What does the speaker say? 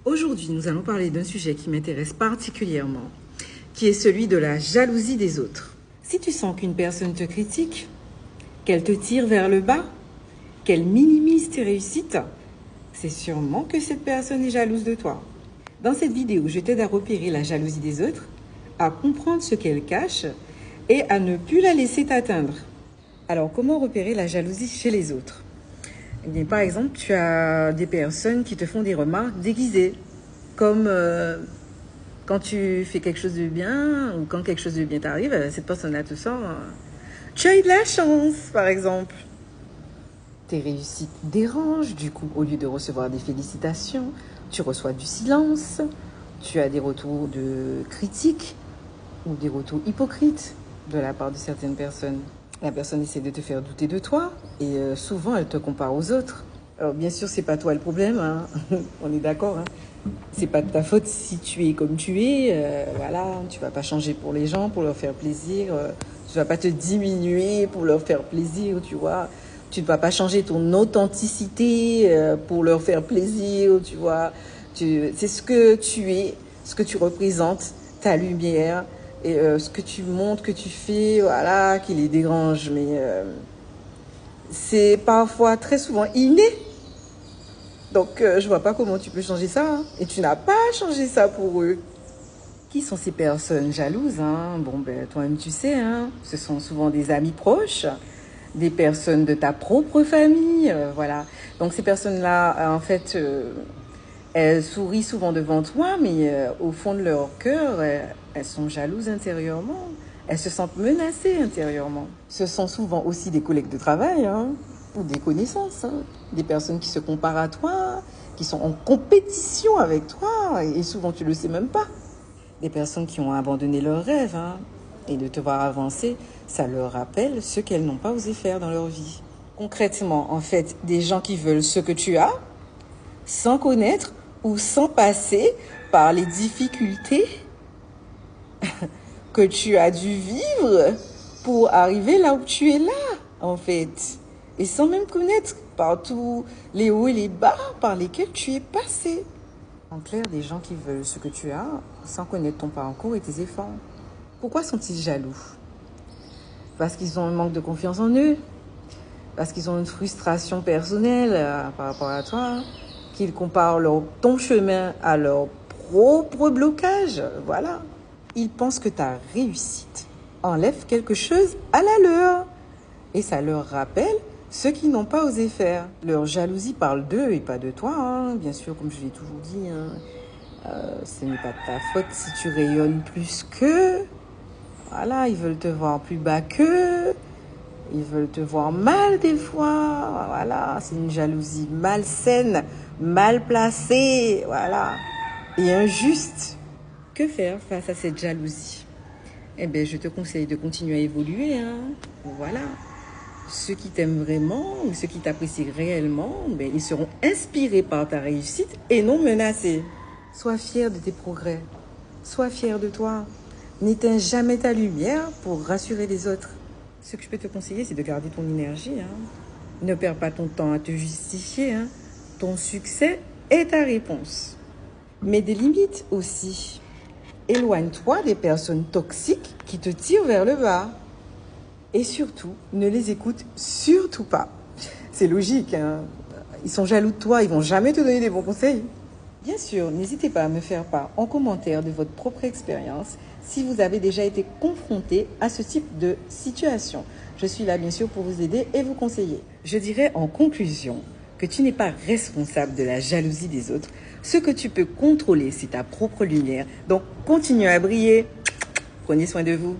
Aujourd'hui, nous allons parler d'un sujet qui m'intéresse particulièrement, qui est celui de la jalousie des autres. Si tu sens qu'une personne te critique, qu'elle te tire vers le bas, qu'elle minimise tes réussites, c'est sûrement que cette personne est jalouse de toi. Dans cette vidéo, je t'aide à repérer la jalousie des autres, à comprendre ce qu'elle cache et à ne plus la laisser t'atteindre. Alors, comment repérer la jalousie chez les autres ? Eh bien, par exemple, tu as des personnes qui te font des remarques déguisées, comme quand tu fais quelque chose de bien ou quand quelque chose de bien t'arrive, cette personne-là te sort tu as eu de la chance, par exemple. Tes réussites dérangent, du coup, au lieu de recevoir des félicitations, tu reçois du silence, tu as des retours de critiques ou des retours hypocrites de la part de certaines personnes. La personne essaie de te faire douter de toi et souvent elle te compare aux autres. Alors bien sûr, c'est pas toi le problème, hein. On est d'accord, hein. C'est pas de ta faute si tu es comme tu es, voilà, tu vas pas changer pour les gens, pour leur faire plaisir, tu vas pas te diminuer pour leur faire plaisir, tu vois. Tu ne vas pas changer ton authenticité pour leur faire plaisir, tu vois. C'est ce que tu es, ce que tu représentes, ta lumière et ce que tu montres, que tu fais, voilà, qui les dérange. Mais c'est parfois, très souvent, inné. Donc, je vois pas comment tu peux changer ça. Hein. Et tu n'as pas changé ça pour eux. Qui sont ces personnes jalouses, hein? Bon, ben, toi-même, tu sais, hein. Ce sont souvent des amis proches, des personnes de ta propre famille, voilà. Donc, ces personnes-là, en fait, elles sourient souvent devant toi, mais au fond de leur cœur, elles sont jalouses intérieurement. Elles se sentent menacées intérieurement. Ce sont souvent aussi des collègues de travail, hein, ou des connaissances, hein, des personnes qui se comparent à toi, qui sont en compétition avec toi, et souvent tu le sais même pas. Des personnes qui ont abandonné leurs rêves, hein, et de te voir avancer, ça leur rappelle ce qu'elles n'ont pas osé faire dans leur vie. Concrètement, en fait, des gens qui veulent ce que tu as, sans connaître ou sans passer par les difficultés que tu as dû vivre pour arriver là où tu es là, en fait. Et sans même connaître par tous les hauts et les bas par lesquels tu es passé. En clair, des gens qui veulent ce que tu as sans connaître ton parcours et tes efforts. Pourquoi sont-ils jaloux ? Parce qu'ils ont un manque de confiance en eux, parce qu'ils ont une frustration personnelle par rapport à toi, qu'ils comparent ton chemin à leur propre blocage. Voilà. Ils pensent que ta réussite enlève quelque chose à la leur. Et ça leur rappelle ceux qui n'ont pas osé faire. Leur jalousie parle d'eux et pas de toi, hein. Bien sûr, comme je l'ai toujours dit, hein. Ce n'est pas de ta faute si tu rayonnes plus qu'eux. Voilà, ils veulent te voir plus bas qu'eux. Ils veulent te voir mal des fois. Voilà, c'est une jalousie malsaine, mal placée. Voilà, et injuste. Que faire face à cette jalousie ? Eh bien, je te conseille de continuer à évoluer, hein. Voilà. Ceux qui t'aiment vraiment ou ceux qui t'apprécient réellement, ben, ils seront inspirés par ta réussite et non menacés. Sois fier de tes progrès. Sois fier de toi. N'éteins jamais ta lumière pour rassurer les autres. Ce que je peux te conseiller, c'est de garder ton énergie, hein. Ne perds pas ton temps à te justifier, hein. Ton succès est ta réponse. Mais des limites aussi. Éloigne-toi des personnes toxiques qui te tirent vers le bas. Et surtout, ne les écoute surtout pas. C'est logique, hein. Ils sont jaloux de toi, ils vont jamais te donner des bons conseils. Bien sûr, n'hésitez pas à me faire part en commentaire de votre propre expérience si vous avez déjà été confronté à ce type de situation. Je suis là bien sûr pour vous aider et vous conseiller. Je dirais en conclusion que tu n'es pas responsable de la jalousie des autres. Ce que tu peux contrôler, c'est ta propre lumière. Donc, continuez à briller. Prenez soin de vous.